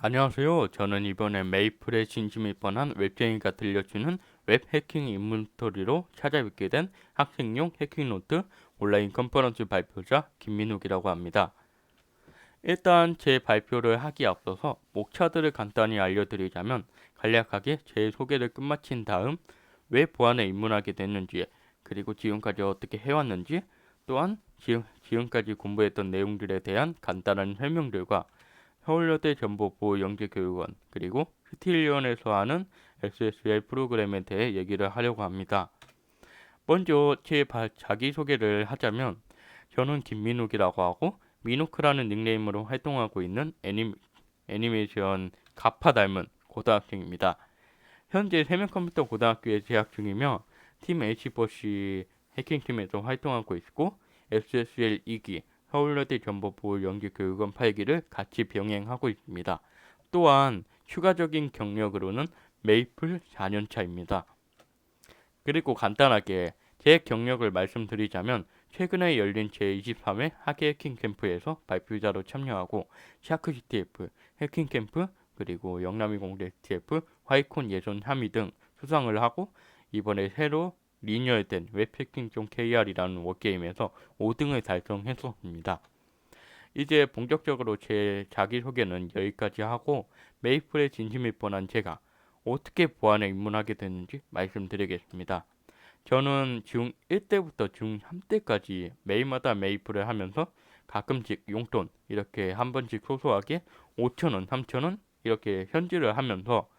안녕하세요. 저는 이번에 메이플에 진심이 뻔한 웹쟁이가 들려주는 웹 해킹 인문스토리로 찾아뵙게 된 학생용 해킹노트 온라인 컨퍼런스 발표자 김민욱이라고 합니다. 일단 제 발표를 하기 앞서서 목차들을 간단히 알려드리자면 간략하게 제 소개를 끝마친 다음 왜 보안에 입문하게 됐는지, 그리고 지금까지 어떻게 해왔는지, 또한 지금까지 공부했던 내용들에 대한 간단한 설명들과 서울여대 정보보호영재교육원 그리고 스틸리언에서 하는 SSL 프로그램에 대해 얘기를 하려고 합니다. 먼저 제 자기소개를 하자면 저는 김민욱이라고 하고 민우크라는 닉네임으로 활동하고 있는 애니메이션 가파 닮은 고등학생입니다. 현재 세면컴퓨터 고등학교에 재학 중이며 팀 H4C 해킹팀에서 활동하고 있고 SSL 2기 서울여대 정보보호연계교육원 8기를 같이 병행하고 있습니다. 또한 추가적인 경력으로는 메이플 4년차입니다. 그리고 간단하게 제 경력을 말씀드리자면 최근에 열린 제23회 학예 해킹 캠프에서 발표자로 참여하고 샤크 CTF 해킹 캠프 그리고 영남이공대 TF 화이콘 예선 3위 등 수상을 하고 이번에 새로 리뉴얼된 웹해킹 KR이라는 워게임에서 5등을 달성했었습니다. 이제 본격적으로 제 자기소개는 여기까지 하고 메이플에 진심일 뻔한 제가 어떻게 보안에 입문하게 됐는지 말씀드리겠습니다. 저는 중1 때부터 중3 때까지 매일마다 메이플을 하면서 가끔씩 용돈 이렇게 한 번씩 소소하게 5,000원, 3,000원 이렇게 현질을 하면서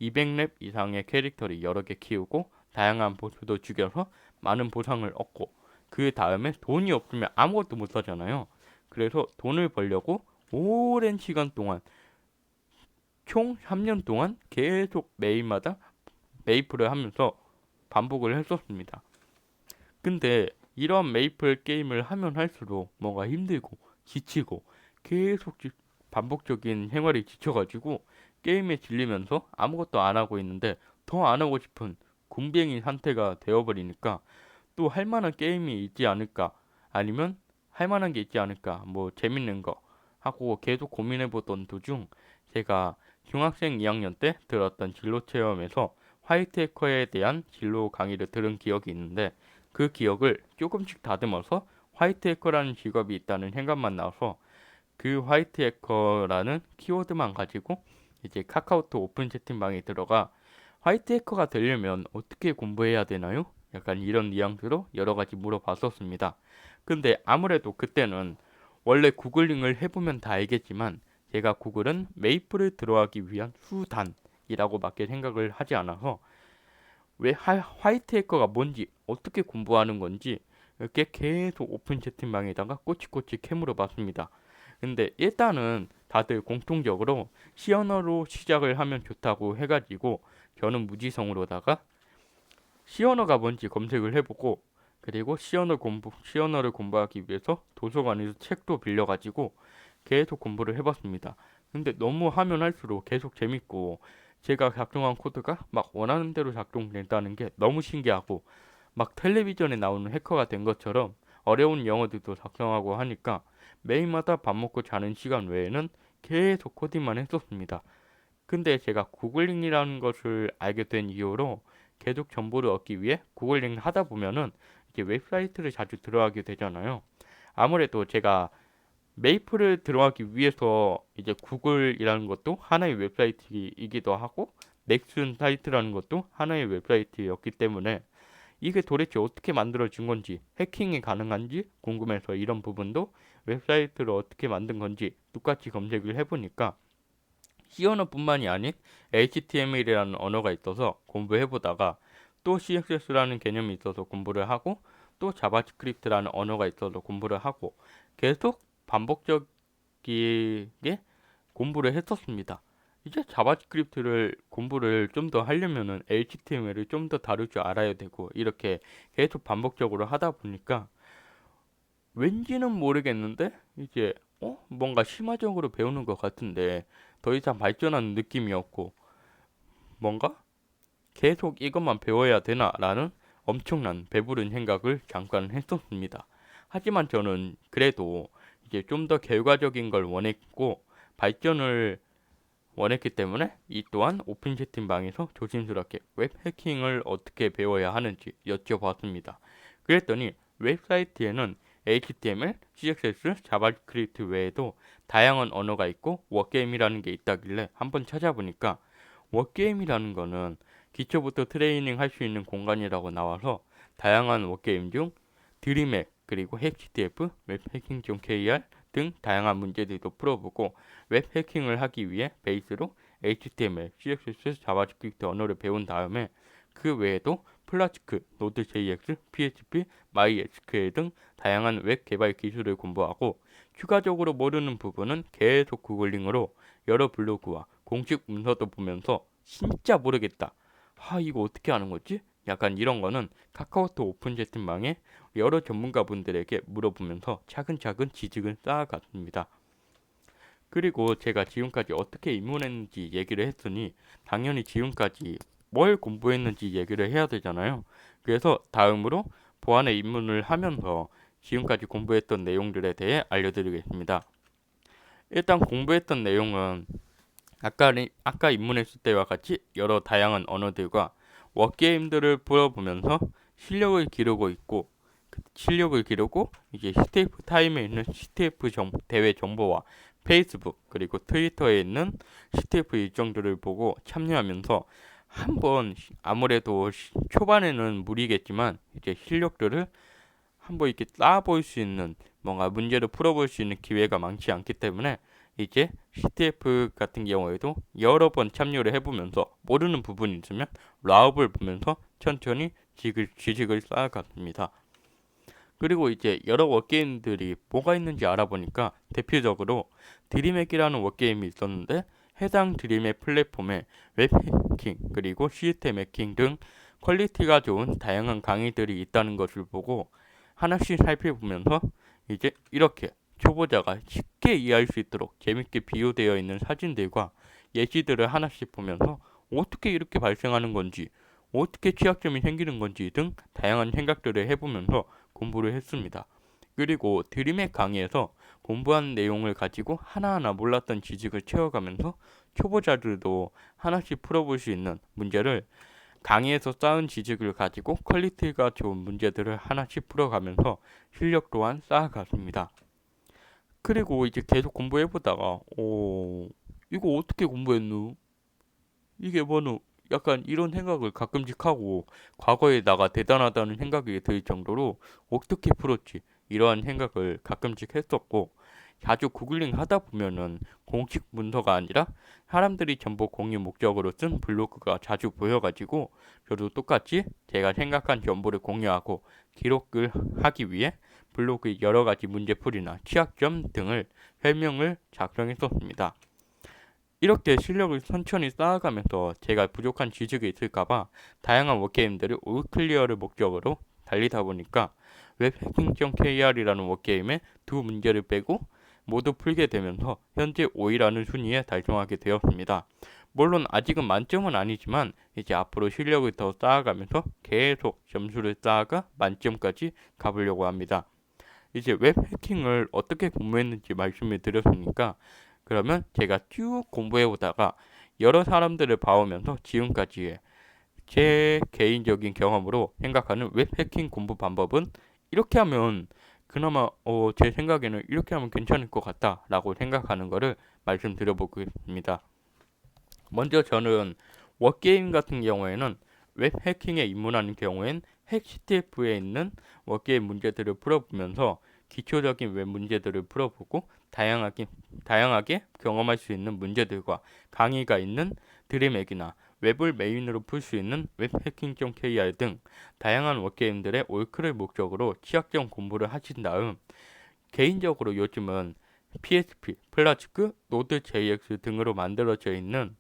200렙 이상의 캐릭터를 여러 개 키우고 다양한 보스도 죽여서 많은 보상을 얻고 그 다음에 돈이 없으면 아무것도 못 사잖아요. 그래서 돈을 벌려고 오랜 시간 동안 총 3년 동안 계속 매일마다 메이플을 하면서 반복을 했었습니다. 근데 이런 메이플 게임을 하면 할수록 뭔가 힘들고 지치고 계속 반복적인 생활이 지쳐가지고 게임에 질리면서 아무것도 안 하고 있는데 더 안 하고 싶은 군뱅이 상태가 되어버리니까 또 할 만한 게임이 있지 않을까 아니면 할 만한 게 있지 않을까 뭐 재밌는 거 하고 계속 고민해보던 도중 제가 중학생 2학년 때 들었던 진로 체험에서 화이트 해커에 대한 진로 강의를 들은 기억이 있는데 그 기억을 조금씩 다듬어서 화이트 해커라는 직업이 있다는 생각만 나서 그 화이트 해커라는 키워드만 가지고 이제 카카오톡 오픈 채팅방에 들어가 화이트 해커가 되려면 어떻게 공부해야 되나요? 약간 이런 뉘앙스로 여러 가지 물어봤었습니다. 근데 아무래도 그때는 원래 구글링을 해보면 다 알겠지만 제가 구글은 메이플을 들어가기 위한 수단이라고밖에 생각을 하지 않아서 왜 화이트 해커가 뭔지 어떻게 공부하는 건지 이렇게 계속 오픈 채팅방에다가 꼬치꼬치 캐물어 봤습니다. 근데 일단은 다들 공통적으로 시언어로 시작을 하면 좋다고 해가지고 저는 무지성으로다가 시언어가 뭔지 검색을 해보고 그리고 시언어를 공부하기 위해서 도서관에서 책도 빌려가지고 계속 공부를 해봤습니다. 근데 너무 하면 할수록 계속 재밌고 제가 작성한 코드가 막 원하는 대로 작동된다는 게 너무 신기하고 막 텔레비전에 나오는 해커가 된 것처럼 어려운 영어들도 작성하고 하니까 매일마다 밥 먹고 자는 시간 외에는 계속 코딩만 했었습니다. 근데 제가 구글링이라는 것을 알게 된 이후로 계속 정보를 얻기 위해 구글링 하다 보면은 이제 웹사이트를 자주 들어가게 되잖아요. 아무래도 제가 메이플을 들어가기 위해서 이제 구글이라는 것도 하나의 웹사이트이기도 하고 넥슨 사이트라는 것도 하나의 웹사이트였기 때문에 이게 도대체 어떻게 만들어진 건지 해킹이 가능한지 궁금해서 이런 부분도 웹사이트를 어떻게 만든 건지 똑같이 검색을 해보니까 C 언어뿐만이 아닌 HTML이라는 언어가 있어서 공부해보다가 또 CSS라는 개념이 있어서 공부를 하고 또 자바스크립트라는 언어가 있어서 공부를 하고 계속 반복적이게 공부를 했었습니다. 이제 자바스크립트를 공부를 좀 더 하려면은 HTML을 좀 더 다룰 줄 알아야 되고 이렇게 계속 반복적으로 하다 보니까 왠지는 모르겠는데 이제 뭔가 심화적으로 배우는 것 같은데 더 이상 발전하는 느낌이었고 뭔가 계속 이것만 배워야 되나라는 엄청난 배부른 생각을 잠깐 했었습니다. 하지만 저는 그래도 이제 좀 더 결과적인 걸 원했고 발전을 원했기 때문에 이 또한 오픈 채팅방에서 조심스럽게 웹 해킹을 어떻게 배워야 하는지 여쭤봤습니다. 그랬더니 웹사이트에는 HTML, CSS, 자바스크립트 외에도 다양한 언어가 있고 워게임이라는 게 있다길래 한번 찾아보니까 워게임이라는 거는 기초부터 트레이닝 할 수 있는 공간이라고 나와서 다양한 워게임 중 드림액 그리고 HDF, 웹해킹.kr 등 다양한 문제들도 풀어보고 웹 해킹을 하기 위해 베이스로 HTML, CSS, 자바스크립트 언어를 배운 다음에 그 외에도 플라스크, 노드.js, PHP, MySQL 등 다양한 웹 개발 기술을 공부하고 추가적으로 모르는 부분은 계속 구글링으로 여러 블로그와 공식 문서도 보면서 진짜 모르겠다. 이거 어떻게 하는 거지? 약간 이런 거는 카카오톡 오픈 채팅방에 여러 전문가분들에게 물어보면서 차근차근 지식을 쌓아갔습니다. 그리고 제가 지금까지 어떻게 입문했는지 얘기를 했으니 당연히 지금까지 뭘 공부했는지 얘기를 해야 되잖아요. 그래서 다음으로 보안에 입문을 하면서 지금까지 공부했던 내용들에 대해 알려드리겠습니다. 일단 공부했던 내용은 아까 입문했을 때와 같이 여러 다양한 언어들과 워게임들을 풀어보면서 실력을 기르고 있고 실력을 기르고 이제 CTF 타임에 있는 CTF 대회 정보와 페이스북 그리고 트위터에 있는 CTF 일정들을 보고 참여하면서 한번 아무래도 초반에는 무리겠지만 이제 실력들을 한번 이렇게 쌓아볼 수 있는 뭔가 문제를 풀어볼 수 있는 기회가 많지 않기 때문에 이제 CTF 같은 경우에도 여러 번 참여를 해보면서 모르는 부분이 있으면 라업을 보면서 천천히 지식을 쌓아갔습니다. 그리고 이제 여러 워게임들이 뭐가 있는지 알아보니까 대표적으로 드림액이라는 워게임이 있었는데 해당 드림액 플랫폼에 웹해킹 그리고 시스템 해킹 등 퀄리티가 좋은 다양한 강의들이 있다는 것을 보고 하나씩 살펴보면서 이제 이렇게 초보자가 쉽게 이해할 수 있도록 재밌게 비유되어 있는 사진들과 예시들을 하나씩 보면서 어떻게 이렇게 발생하는 건지 어떻게 취약점이 생기는 건지 등 다양한 생각들을 해보면서 공부를 했습니다. 그리고 드림의 강의에서 공부한 내용을 가지고 하나하나 몰랐던 지식을 채워가면서 초보자들도 하나씩 풀어볼 수 있는 문제를 강의에서 쌓은 지식을 가지고 퀄리티가 좋은 문제들을 하나씩 풀어가면서 실력 또한 쌓아갔습니다. 그리고 이제 계속 공부해보다가 이거 어떻게 공부했누? 이게 뭐누? 약간 이런 생각을 가끔씩 하고 과거에 나가 대단하다는 생각이 들 정도로 어떻게 풀었지? 이러한 생각을 가끔씩 했었고 자주 구글링 하다 보면은 공식 문서가 아니라 사람들이 정보 공유 목적으로 쓴 블로그가 자주 보여가지고 저도 똑같이 제가 생각한 정보를 공유하고 기록을 하기 위해 블로그의 여러 가지 문제풀이나 취약점 등을 설명을 작성했었습니다. 이렇게 실력을 천천히 쌓아가면서 제가 부족한 지식이 있을까봐 다양한 워게임들을 올클리어를 목적으로 달리다 보니까 웹해킹.kr이라는 워게임에 두 문제를 빼고 모두 풀게 되면서 현재 5위라는 순위에 달성하게 되었습니다. 물론 아직은 만점은 아니지만 이제 앞으로 실력을 더 쌓아가면서 계속 점수를 쌓아가 만점까지 가보려고 합니다. 이제 웹 해킹을 어떻게 공부했는지 말씀을 드렸으니까 그러면 제가 쭉 공부해 오다가 여러 사람들을 봐오면서 지금까지의 제 개인적인 경험으로 생각하는 웹 해킹 공부 방법은 이렇게 하면 그나마 제 생각에는 이렇게 하면 괜찮을 것 같다라고 생각하는 거를 말씀드려보겠습니다. 먼저 저는 워게임 같은 경우에는 웹 해킹에 입문하는 경우엔 핵 CTF에 있는 워게임 문제들을 풀어보면서 기초적인 웹 문제들을 풀어보고 다양하게 경험할 수 있는 문제들과 강의가 있는 드림액이나 웹을 메인으로 풀 수 있는 웹해킹.kr 등 다양한 워게임들의 올크를 목적으로 취약점 공부를 하신 다음 개인적으로 요즘은 PHP, 플라스크, 노드.js 등으로 만들어져 있는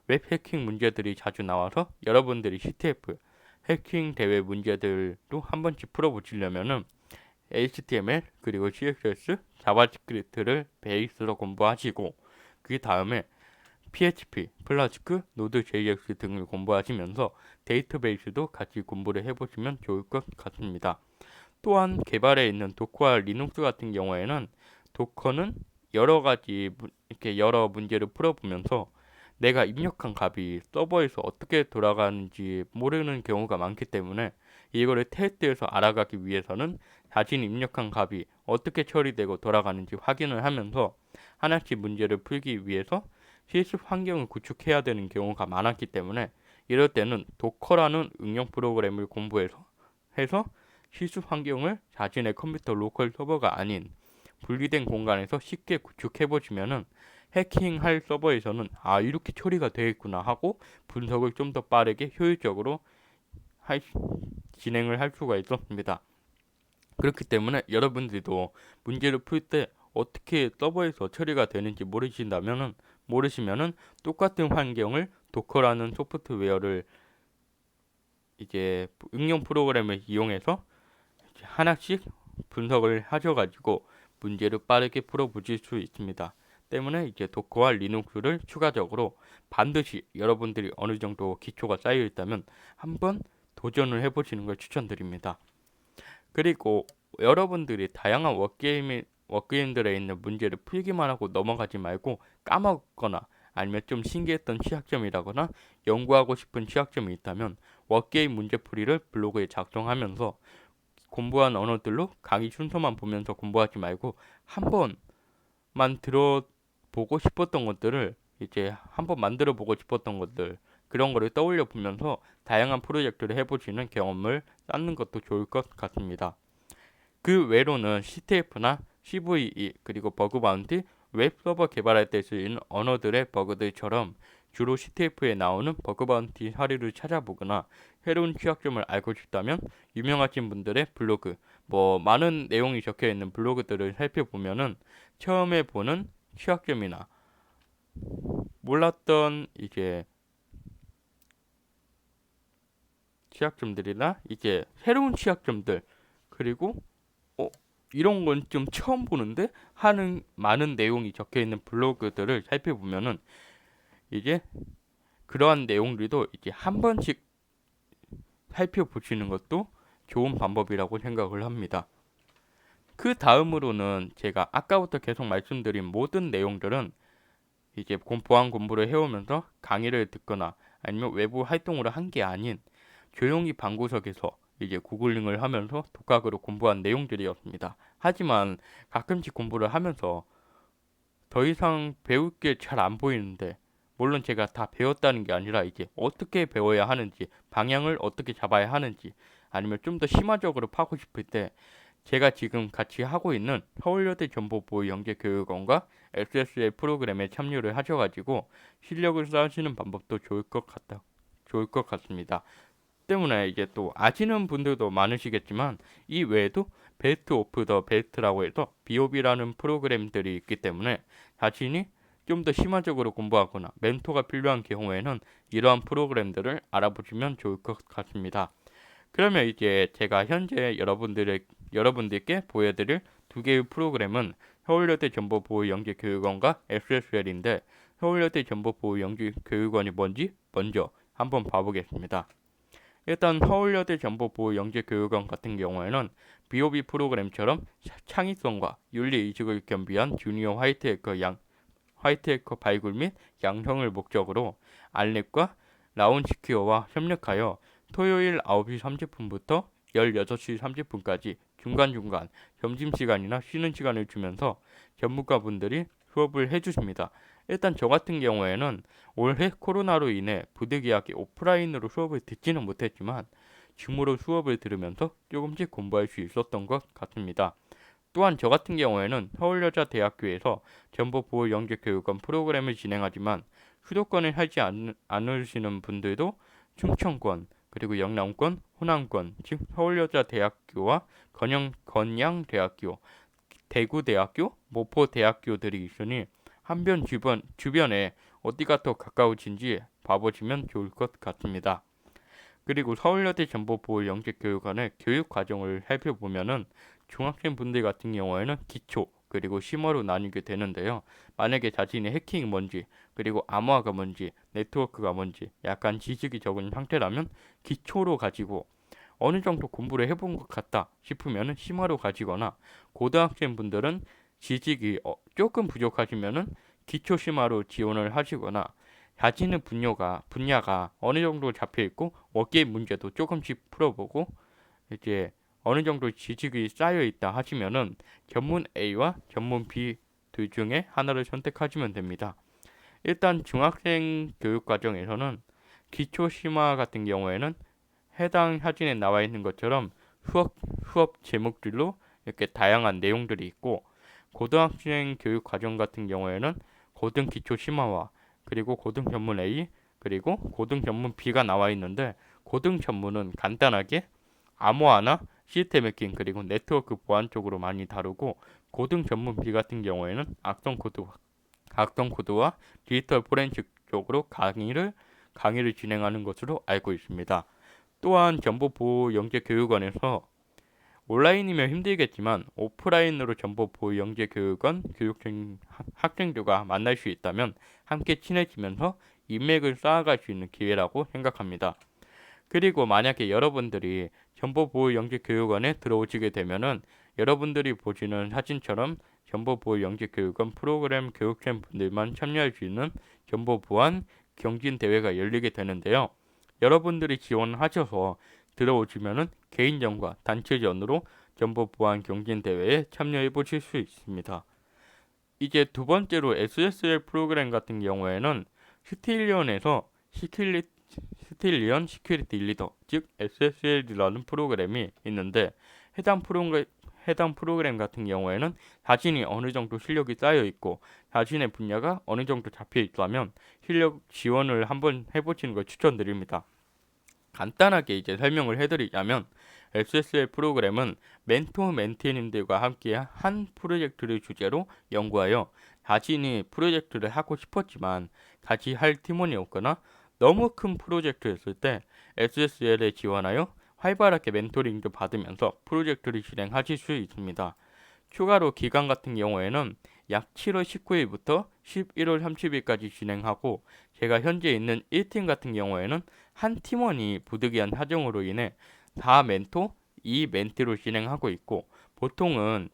웹 해킹 문제들이 자주 나와서 여러분들이 CTF 해킹 대회 문제들도 한 번씩 풀어보시려면은 HTML 그리고 CSS, 자바스크립트를 베이스로 공부하시고 그 다음에 PHP, 플라스크, 노드.js 등을 공부하시면서 데이터베이스도 같이 공부를 해보시면 좋을 것 같습니다. 또한 개발에 있는 도커와 리눅스 같은 경우에는 도커는 여러 가지 이렇게 여러 문제를 풀어보면서 내가 입력한 값이 서버에서 어떻게 돌아가는지 모르는 경우가 많기 때문에 이거를 테스트에서 알아가기 위해서는 자신이 입력한 값이 어떻게 처리되고 돌아가는지 확인을 하면서 하나씩 문제를 풀기 위해서 실습 환경을 구축해야 되는 경우가 많았기 때문에 이럴 때는 도커라는 응용 프로그램을 공부해서 실습 환경을 자신의 컴퓨터 로컬 서버가 아닌 분리된 공간에서 쉽게 구축해 보시면은 해킹할 서버에서는 이렇게 처리가 되겠구나 하고 분석을 좀 더 빠르게 효율적으로 할, 진행을 할 수가 있었습니다. 그렇기 때문에 여러분들도 문제를 풀 때 어떻게 서버에서 처리가 되는지 모르시면은 똑같은 환경을 도커라는 소프트웨어를 이제 응용 프로그램을 이용해서 하나씩 분석을 하셔가지고 문제를 빠르게 풀어보실 수 있습니다. 때문에 이제 도커와 리눅스를 추가적으로 반드시 여러분들이 어느 정도 기초가 쌓여 있다면 한번 도전을 해보시는 걸 추천드립니다. 그리고 여러분들이 다양한 워게임들에 있는 문제를 풀기만 하고 넘어가지 말고 까먹거나 아니면 좀 신기했던 취약점이라거나 연구하고 싶은 취약점이 있다면 워게임 문제풀이를 블로그에 작성하면서 공부한 언어들로 강의 순서만 보면서 공부하지 말고 한 번만 들어보고 싶었던 것들을 이제 한번 만들어 보고 싶었던 것들 그런 거를 떠올려 보면서 다양한 프로젝트를 해보시는 경험을 쌓는 것도 좋을 것 같습니다. 그 외로는 CTF나 CVE 그리고 버그 바운티, 웹 서버 개발할 때 쓰이는 언어들의 버그들처럼 주로 CTF에 나오는 버그 바운티 사례를 찾아보거나 새로운 취약점을 알고 싶다면 유명하신 분들의 블로그, 많은 내용이 적혀 있는 블로그들을 살펴보면은 처음에 보는 취약점이나 몰랐던 이제 취약점들이나 이제 새로운 취약점들 그리고 이런 건 좀 처음 보는데 하는 많은 내용이 적혀 있는 블로그들을 살펴보면은 이제 그러한 내용들도 이제 한 번씩 살펴보시는 것도 좋은 방법이라고 생각을 합니다. 그 다음으로는 제가 아까부터 계속 말씀드린 모든 내용들은 이제 보안 공부를 해오면서 강의를 듣거나 아니면 외부 활동으로 한 게 아닌 조용히 방구석에서 이제 구글링을 하면서 독학으로 공부한 내용들이었습니다. 하지만 가끔씩 공부를 하면서 더 이상 배울 게 잘 안 보이는데 물론 제가 다 배웠다는 게 아니라 이제 어떻게 배워야 하는지 방향을 어떻게 잡아야 하는지 아니면 좀 더 심화적으로 파고 싶을 때 제가 지금 같이 하고 있는 서울여대 정보보호영재교육원과 SSL 프로그램에 참여를 하셔가지고 실력을 쌓으시는 방법도 좋을 것 같습니다. 때문에 이제 또 아시는 분들도 많으시겠지만 이 외에도 베스트 오프 더 베스트라고 해서 BOB라는 프로그램들이 있기 때문에 자신이 좀 더 심화적으로 공부하거나 멘토가 필요한 경우에는 이러한 프로그램들을 알아보시면 좋을 것 같습니다. 그러면 이제 제가 현재 여러분들께 보여드릴 두 개의 프로그램은 서울여대 정보보호영재교육원과 SSL인데 서울여대 정보보호영재교육원이 뭔지 먼저 한번 봐보겠습니다. 일단 서울여대 정보보호영재교육원 같은 경우에는 BOB 프로그램처럼 창의성과 윤리의식을 겸비한 주니어 화이트 해커 발굴 및 양성을 목적으로 알랩과 라운시큐어와 협력하여 토요일 9시 30분부터 16시 30분까지 중간중간 점심시간이나 쉬는 시간을 주면서 전문가분들이 수업을 해주십니다. 일단 저 같은 경우에는 올해 코로나로 인해 부득이하게 오프라인으로 수업을 듣지는 못했지만 줌으로 수업을 들으면서 조금씩 공부할 수 있었던 것 같습니다. 또한 저 같은 경우에는 서울여자대학교에서 정보보호영재교육원 프로그램을 진행하지만 수도권을 하지 않으시는 분들도 충청권 그리고 영남권, 호남권, 즉 서울여자대학교와 건양대학교, 대구대학교, 모포대학교들이 있으니 한편 주변에 어디가 더 가까우신지 봐보시면 좋을 것 같습니다. 그리고 서울여대 정보보호영재교육원의 교육 과정을 살펴보면은 중학생 분들 같은 경우에는 기초 그리고 심화로 나뉘게 되는데요. 만약에 자신이 해킹이 뭔지 그리고 암호화가 뭔지 네트워크가 뭔지 약간 지식이 적은 상태라면 기초로 가지고 어느 정도 공부를 해본 것 같다 싶으면은 심화로 가지거나 고등학생 분들은 지식이 조금 부족하시면은 기초 심화로 지원을 하시거나 가지는 분야가 어느 정도 잡혀 있고 워게임 문제도 조금씩 풀어보고 이제 어느 정도 지식이 쌓여 있다 하시면은 전문 A와 전문 B 둘 중에 하나를 선택하시면 됩니다. 일단 중학생 교육 과정에서는 기초 심화 같은 경우에는 해당 사진에 나와 있는 것처럼 수업 제목들로 이렇게 다양한 내용들이 있고, 고등학생 교육 과정 같은 경우에는 고등 기초 심화와 그리고 고등 전문 A 그리고 고등 전문 B가 나와 있는데, 고등 전문은 간단하게 암호화나 시스템 해킹 그리고 네트워크 보안 쪽으로 많이 다루고, 고등 전문 B 같은 경우에는 악성 코드와 디지털 포렌식 쪽으로 강의를 진행하는 것으로 알고 있습니다. 또한 정보보호영재교육원에서 온라인이면 힘들겠지만 오프라인으로 정보보호영재교육원 교육생 학생들과 만날 수 있다면 함께 친해지면서 인맥을 쌓아갈 수 있는 기회라고 생각합니다. 그리고 만약에 여러분들이 정보보호영재교육원에 들어오시게 되면은 여러분들이 보시는 사진처럼 정보보호영재교육원 프로그램 교육생 분들만 참여할 수 있는 정보보안 경진대회가 열리게 되는데요. 여러분들이 지원하셔서 들어오시면은 개인전과 단체전으로 정보보안 경진대회에 참여해 보실 수 있습니다. 이제 두 번째로 SSL 프로그램 같은 경우에는 스틸리언 시큐리티 리더, 즉 SSL이라는 프로그램이 있는데, 해당 프로그램 같은 경우에는 자신이 어느 정도 실력이 쌓여 있고 자신의 분야가 어느 정도 잡혀 있다면 실력 지원을 한번 해보시는 걸 추천드립니다. 간단하게 이제 설명을 해드리자면, SSL 프로그램은 멘토멘티님들과 함께 한 프로젝트를 주제로 연구하여 자신이 프로젝트를 하고 싶었지만 같이 할 팀원이 없거나 너무 큰 프로젝트였을 때 SSL에 지원하여 활발하게 멘토링도 받으면서 프로젝트를 진행하실 수 있습니다. 추가로 기간 같은 경우에는 약 7월 19일부터 11월 30일까지 진행하고, 제가 현재 있는 1팀 같은 경우에는 한 팀원이 부득이한 사정으로 인해 4멘토, 2멘티로 진행하고 있고, 보통은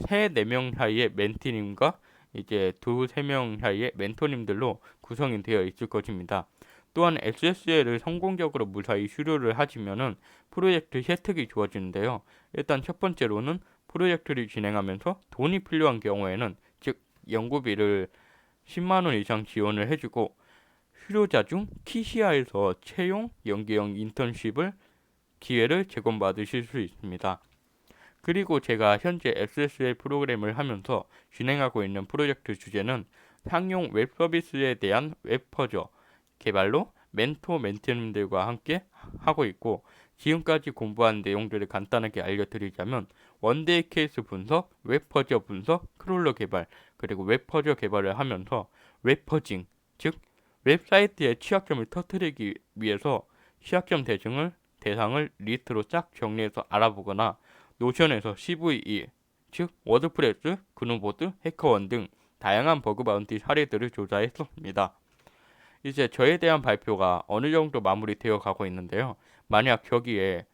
3-4명 사이의 멘티님과 이제 2-3명 사이의 멘토님들로 구성이 되어 있을 것입니다. 또한 SSL을 성공적으로 무사히 수료를 하시면은 프로젝트 혜택이 주어지는데요. 일단 첫 번째로는 프로젝트를 진행하면서 돈이 필요한 경우에는, 즉 연구비를 10만 원 이상 지원을 해주고, 수료자 중 키시아에서 채용 연계형 인턴십을 기회를 제공받으실 수 있습니다. 그리고 제가 현재 SSL 프로그램을 하면서 진행하고 있는 프로젝트 주제는 상용 웹 서비스에 대한 웹퍼저 개발로 멘토님들과 함께 하고 있고, 지금까지 공부한 내용들을 간단하게 알려드리자면 원데이 케이스 분석, 웹퍼저 분석, 크롤러 개발, 그리고 웹퍼저 개발을 하면서 웹퍼징, 즉 웹사이트의 취약점을 터뜨리기 위해서 취약점 대상을 리스트로 쫙 정리해서 알아보거나, 노션에서 CVE, 즉 워드프레스, 그누보드, 해커원 등 다양한 버그 바운티 사례들을 조사했습니다. 이제 저에 대한 발표가 어느 정도 마무리되어 가고 있는데요. 만약 여기에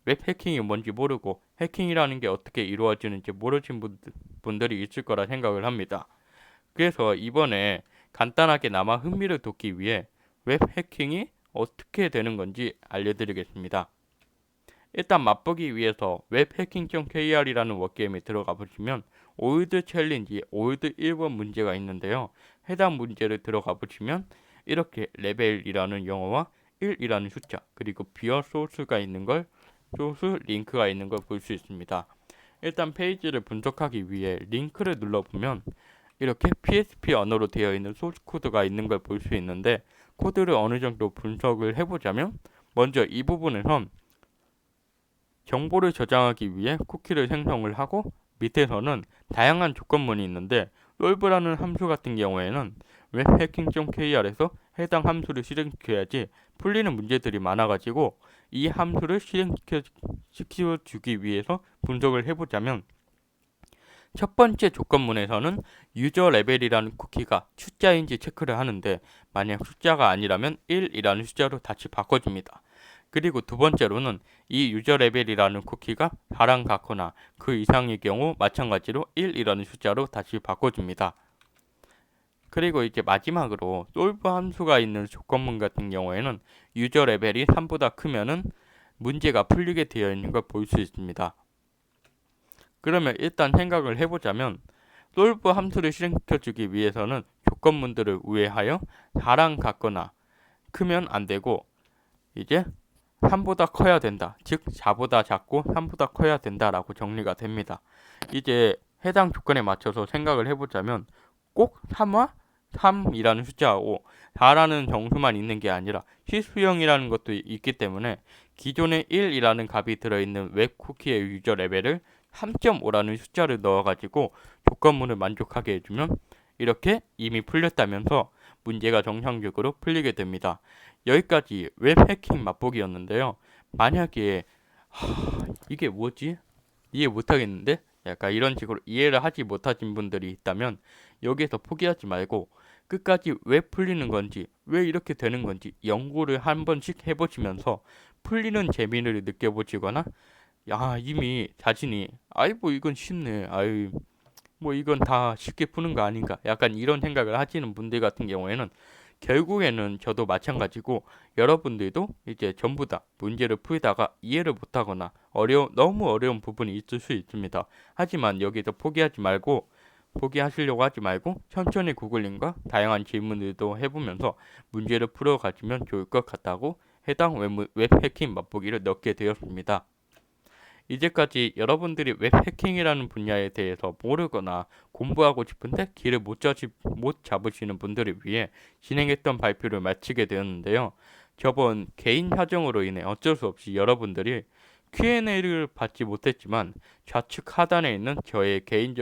웹 해킹이 뭔지 모르고 해킹이라는 게 어떻게 이루어지는지 모르신 분들이 있을 거라 생각을 합니다. 그래서 이번에 간단하게나마 흥미를 돋기 위해 웹 해킹이 어떻게 되는 건지 알려드리겠습니다. 일단 맛보기 위해서 웹해킹.kr이라는 워게임에 들어가 보시면 올드 챌린지, 올드 1번 문제가 있는데요. 해당 문제를 들어가 보시면 이렇게 레벨이라는 영어와 1이라는 숫자, 그리고 비어 소스 링크가 있는 걸 볼 수 있습니다. 일단 페이지를 분석하기 위해 링크를 눌러보면 이렇게 PHP 언어로 되어 있는 소스 코드가 있는 걸 볼 수 있는데, 코드를 어느 정도 분석을 해보자면, 먼저 이 부분에선 정보를 저장하기 위해 쿠키를 생성을 하고, 밑에서는 다양한 조건문이 있는데, solve라는 함수 같은 경우에는 웹해킹.kr에서 해당 함수를 실행시켜야지 풀리는 문제들이 많아가지고, 이 함수를 실행시켜주기 위해서 분석을 해보자면, 첫 번째 조건문에서는 유저 레벨이라는 쿠키가 숫자인지 체크를 하는데, 만약 숫자가 아니라면 1이라는 숫자로 다시 바꿔줍니다. 그리고 두 번째로는 이 유저 레벨이라는 쿠키가 4랑 같거나 그 이상의 경우 마찬가지로 1이라는 숫자로 다시 바꿔줍니다. 그리고 이제 마지막으로 솔브 함수가 있는 조건문 같은 경우에는 유저 레벨이 3보다 크면은 문제가 풀리게 되어 있는 걸 볼 수 있습니다. 그러면 일단 생각을 해보자면 솔브 함수를 실행시켜주기 위해서는 조건문들을 우회하여 4랑 같거나 크면 안되고 이제 3보다 커야 된다. 즉 4보다 작고 3보다 커야 된다라고 정리가 됩니다. 이제 해당 조건에 맞춰서 생각을 해보자면 꼭 3와 3이라는 숫자하고 4라는 정수만 있는 게 아니라 실수형이라는 것도 있기 때문에 기존에 1이라는 값이 들어있는 웹 쿠키의 유저 레벨을 3.5라는 숫자를 넣어가지고 조건문을 만족하게 해주면 이렇게 이미 풀렸다면서 문제가 정상적으로 풀리게 됩니다. 여기까지 웹 해킹 맛보기였는데요. 만약에 이게 뭐지? 이해 못하겠는데? 약간 이런 식으로 이해를 하지 못하신 분들이 있다면 여기에서 포기하지 말고 끝까지 왜 풀리는 건지 왜 이렇게 되는 건지 연구를 한 번씩 해보시면서 풀리는 재미를 느껴보시거나 야 이미 자신이 아이 뭐 이건 쉽네 아이 뭐 이건 다 쉽게 푸는 거 아닌가 약간 이런 생각을 하시는 분들 같은 경우에는 결국에는 저도 마찬가지고 여러분들도 이제 전부 다 문제를 풀다가 이해를 못하거나 너무 어려운 부분이 있을 수 있습니다. 하지만 여기서 포기하시려고 하지 말고 천천히 구글링과 다양한 질문들도 해보면서 문제를 풀어가시면 좋을 것 같다고 해당 웹 해킹 맛보기를 넣게 되었습니다. 이제까지 여러분들이 웹 해킹이라는 분야에 대해서 모르거나 공부하고 싶은데 길을 못 잡으시는 분들을 위해 진행했던 발표를 마치게 되었는데요. 저번 개인 사정으로 인해 어쩔 수 없이 여러분들이 Q&A를 받지 못했지만 좌측 하단에 있는 저의 개인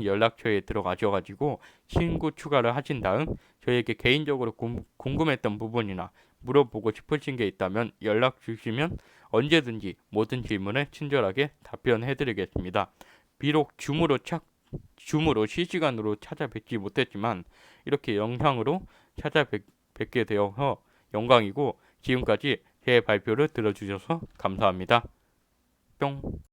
연락처에 들어가셔가지고 친구 추가를 하신 다음 저에게 개인적으로 궁금했던 부분이나 물어보고 싶으신 게 있다면 연락 주시면 언제든지 모든 질문에 친절하게 답변해드리겠습니다. 비록 줌으로 실시간으로 찾아뵙지 못했지만 이렇게 영상으로 찾아뵙게 되어서 영광이고 지금까지 제 발표를 들어주셔서 감사합니다. 뿅.